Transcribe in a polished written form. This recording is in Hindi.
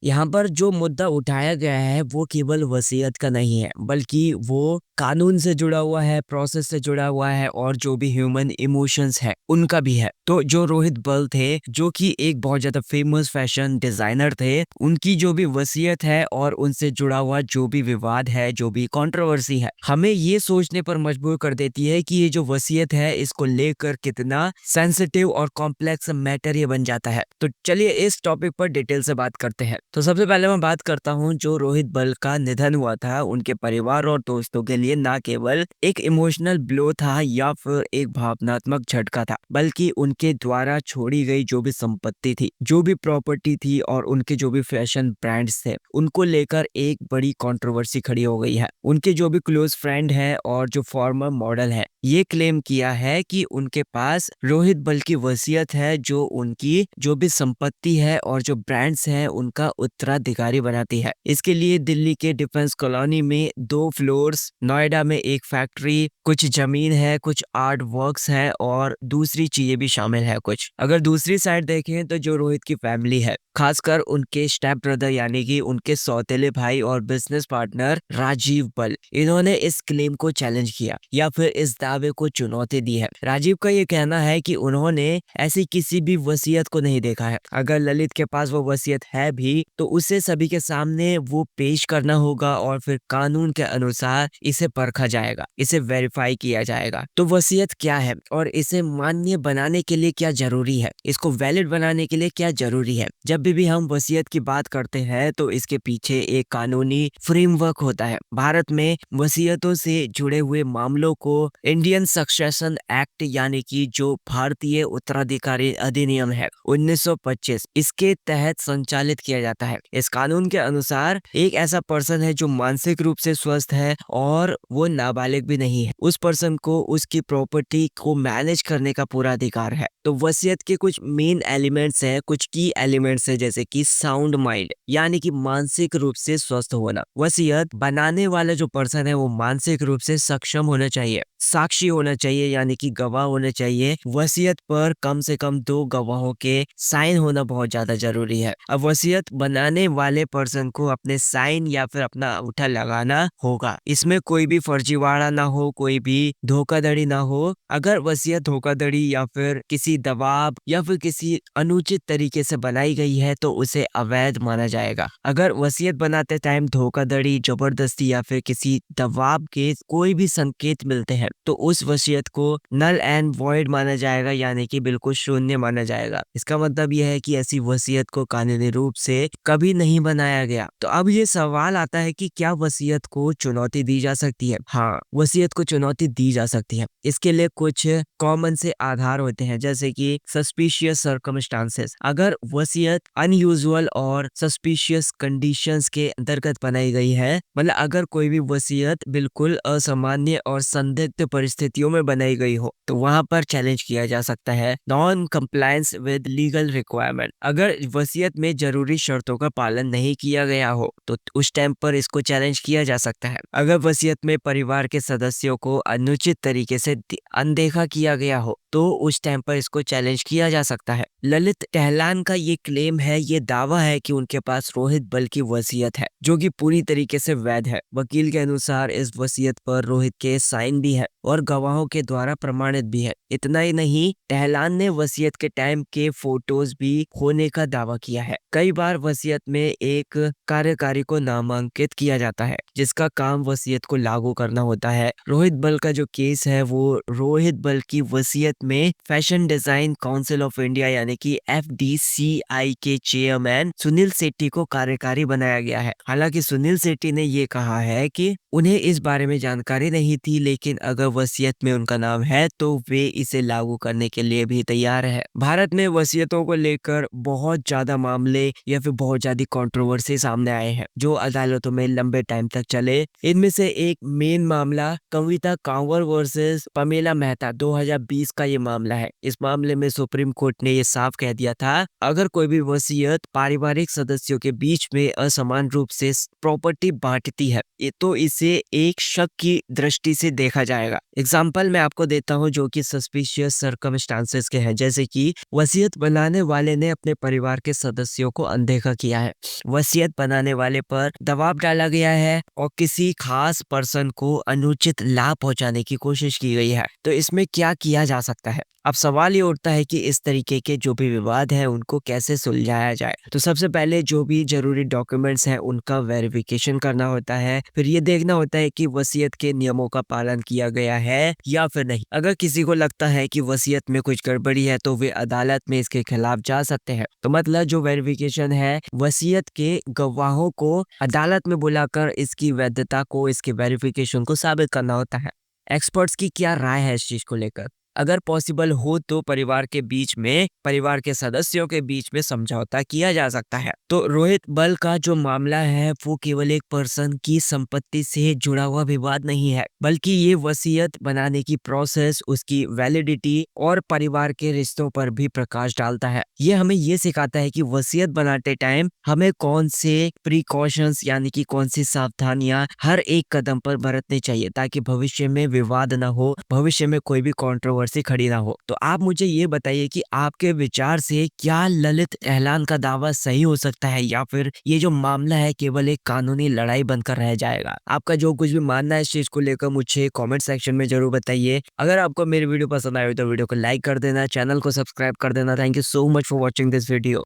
यहाँ पर जो मुद्दा उठाया गया है वो केवल वसीयत का नहीं है, बल्कि वो कानून से जुड़ा हुआ है, प्रोसेस से जुड़ा हुआ है और जो भी ह्यूमन इमोशंस है उनका भी है। तो जो रोहित बल थे, जो कि एक बहुत ज्यादा फेमस फैशन डिजाइनर थे, उनकी जो भी वसीयत है और उनसे जुड़ा हुआ जो भी विवाद है, जो भी कंट्रोवर्सी है, हमें ये सोचने पर मजबूर कर देती है कि ये जो वसीयत है इसको लेकर कितना सेंसिटिव और कॉम्प्लेक्स मैटर ये बन जाता है। तो चलिए इस टॉपिक पर डिटेल से बात करते हैं। तो सबसे पहले मैं बात करता हूँ, जो रोहित बल का निधन हुआ था, उनके परिवार और दोस्तों के लिए ना केवल एक इमोशनल ब्लो था या फिर एक भावनात्मक झटका था, बल्कि उनके द्वारा छोड़ी गई जो भी संपत्ति थी, जो भी प्रॉपर्टी थी और उनके जो भी फैशन ब्रांड्स थे, उनको लेकर एक बड़ी कंट्रोवर्सी खड़ी हो गई है। उनके जो भी क्लोज फ्रेंड है और जो फॉर्मर मॉडल है, ये क्लेम किया है कि उनके पास रोहित बल की वसीयत है, जो उनकी जो भी संपत्ति है और जो ब्रांड्स हैं उनका उत्तराधिकारी बनाती है। इसके लिए दिल्ली के डिफेंस कॉलोनी में 2 फ्लोर्स, नोएडा में एक फैक्ट्री, कुछ जमीन है, कुछ आर्ट वर्क्स है और दूसरी चीजें भी शामिल है कुछ। अगर दूसरी साइड देखें तो जो रोहित की फैमिली है, खासकर उनके स्टेप ब्रदर यानी कि उनके सौतेले भाई और बिजनेस पार्टनर राजीव बल, इन्होंने इस क्लेम को चैलेंज किया या फिर इस दावे को चुनौती दी है। राजीव का ये कहना है कि उन्होंने ऐसी किसी भी वसीयत को नहीं देखा है। अगर ललित के पास वो वसीयत है भी तो उसे सभी के सामने वो पेश करना होगा और फिर कानून के अनुसार इसे परखा जाएगा, इसे वेरीफाई किया जाएगा। तो वसीयत क्या है और इसे मान्य बनाने के लिए क्या जरूरी है, इसको वैलिड बनाने के लिए क्या जरूरी है। जब भी हम वसीयत की बात करते हैं तो इसके पीछे एक कानूनी फ्रेमवर्क होता है। भारत में वसीयतों से जुड़े हुए मामलों को इंडियन सक्सेशन एक्ट यानी कि जो भारतीय उत्तराधिकारी अधिनियम है 1925, इसके तहत संचालित किया जाता है। इस कानून के अनुसार एक ऐसा पर्सन है जो मानसिक रूप से स्वस्थ है और वो नाबालिग भी नहीं है, उस पर्सन को उसकी प्रॉपर्टी को मैनेज करने का पूरा अधिकार है। तो वसीयत के कुछ मेन एलिमेंट्स हैं, कुछ की एलिमेंट्स हैं, जैसे कि साउंड माइंड यानी कि मानसिक रूप से स्वस्थ होना। वसीयत बनाने वाला जो पर्सन है वो मानसिक रूप से सक्षम होना चाहिए, साक्षी होना चाहिए यानी कि गवाह होने चाहिए। वसीयत पर कम से कम 2 गवाहों के साइन होना बहुत ज्यादा जरूरी है। अब वसीयत बनाने वाले पर्सन को अपने साइन या फिर अपना अंगूठा लगाना होगा। इसमें कोई भी फर्जीवाड़ा ना हो, कोई भी धोखाधड़ी ना हो। अगर वसीयत धोखाधड़ी या फिर किसी दबाव या फिर किसी अनुचित तरीके से बनाई गई है तो उसे अवैध माना जाएगा। अगर वसीयत बनाते टाइम धोखाधड़ी, जबरदस्ती या फिर किसी दबाव के कोई भी संकेत मिलते हैं तो उस वसीयत को नल एंड वॉइड माना जाएगा, यानी कि बिल्कुल शून्य माना जाएगा। इसका मतलब यह है कि ऐसी वसीयत को कानूनी रूप से कभी नहीं बनाया गया। तो अब ये सवाल आता है कि क्या वसीयत को चुनौती दी जा सकती है? हाँ, वसीयत को चुनौती दी जा सकती है। इसके लिए कुछ कॉमन से आधार होते हैं, जैसे कि सस्पिशियस सर्कमस्टांसेस। अगर वसीयत अनयूजुअल और सस्पिशियस कंडीशंस के अंतर्गत बनाई गई है, मतलब अगर कोई भी वसीयत बिल्कुल असामान्य और संदिग्ध परिस्थितियों में बनाई गई हो तो वहां पर चैलेंज किया जा सकता है। Non compliance with legal requirement, अगर वसीयत में जरूरी शर्तों का पालन नहीं किया गया हो तो उस टाइम पर इसको चैलेंज किया जा सकता है। अगर वसीयत में परिवार के सदस्यों को अनुचित तरीके से अनदेखा किया गया हो तो उस टाइम पर इसको चैलेंज किया जा सकता है। ललित टहलान का ये क्लेम है, ये दावा है कि उनके पास रोहित बल की वसीयत है जो कि पूरी तरीके से वैध है। वकील के अनुसार इस वसीयत पर रोहित के साइन भी है और गवाहों के द्वारा प्रमाणित भी है। इतना ही नहीं, टहलान ने वसीयत के टाइम के फोटोज भी होने का दावा किया है। कई बार वसीयत में एक कार्यकारी को नामांकित किया जाता है जिसका काम वसीयत को लागू करना होता है। रोहित बल का जो केस है वो रोहित बल की वसीयत में fashion design council of India यानी कि FDCI के चेयरमैन सुनील शेट्टी को कार्यकारी बनाया गया है। हालांकि सुनील शेट्टी ने ये कहा है कि उन्हें इस बारे में जानकारी नहीं थी, लेकिन अगर वसीयत में उनका नाम है तो वे इसे लागू करने के लिए भी तैयार है। भारत में वसीयतों को लेकर बहुत ज्यादा मामले या फिर बहुत ज्यादा कंट्रोवर्सी सामने आए हैं जो अदालतों में लंबे टाइम तक चले। इनमें से एक मेन मामला कविता कांवर वर्सेस पमेला मेहता 2020 का ये मामला है। इस मामले में सुप्रीम कोर्ट ने ये साफ कह दिया था, अगर कोई भी वसीयत पारिवारिक सदस्यों के बीच में असमान रूप से प्रॉपर्टी बांटती है तो इसे इसे एक शक की दृष्टि से देखा जाएगा। एग्जाम्पल मैं आपको देता हूँ जो कि सस्पिशियस सर्कमस्टांसेस के हैं, जैसे कि वसीयत बनाने वाले ने अपने परिवार के सदस्यों को अनदेखा किया है, वसीयत बनाने वाले पर दबाव डाला गया है और किसी खास पर्सन को अनुचित लाभ पहुंचाने की कोशिश की गई है। तो इसमें क्या किया जा सकता है? अब सवाल ये उठता है कि इस तरीके के जो भी विवाद हैं उनको कैसे सुलझाया जाए। तो सबसे पहले जो भी जरूरी डॉक्यूमेंट्स हैं उनका वेरिफिकेशन करना होता है। फिर ये देखना होता है कि वसीयत के नियमों का पालन किया गया है या फिर नहीं। अगर किसी को लगता है कि वसीयत में कुछ गड़बड़ी है तो वे अदालत में इसके खिलाफ जा सकते हैं। तो मतलब जो वेरिफिकेशन है, वसीयत के गवाहों को अदालत में बुलाकर इसकी वैधता को, इसके वेरिफिकेशन को साबित करना होता है। एक्सपर्ट्स की क्या राय है इस चीज को लेकर? अगर पॉसिबल हो तो परिवार के बीच में, परिवार के सदस्यों के बीच में समझौता किया जा सकता है। तो रोहित बल का जो मामला है वो केवल एक पर्सन की संपत्ति से जुड़ा हुआ विवाद नहीं है, बल्कि ये वसीयत बनाने की प्रोसेस, उसकी वैलिडिटी और परिवार के रिश्तों पर भी प्रकाश डालता है। ये हमें ये सिखाता है कि वसीयत बनाते टाइम हमें कौन से प्रिकॉशंस यानी कि कौन सी सावधानियां हर एक कदम पर बरतनी चाहिए ताकि भविष्य में विवाद ना हो, भविष्य में कोई भी कंट्रोवर्सी खड़ी ना हो। तो आप मुझे ये बताइए कि आपके विचार से क्या ललित एहलान का दावा सही हो सकता है या फिर ये जो मामला है केवल एक कानूनी लड़ाई बनकर रह जाएगा? आपका जो कुछ भी मानना है इस चीज को लेकर मुझे कमेंट सेक्शन में जरूर बताइए। अगर आपको मेरी वीडियो पसंद आई हो तो वीडियो को लाइक कर देना, चैनल को सब्सक्राइब कर देना। Thank you so much for watching this video.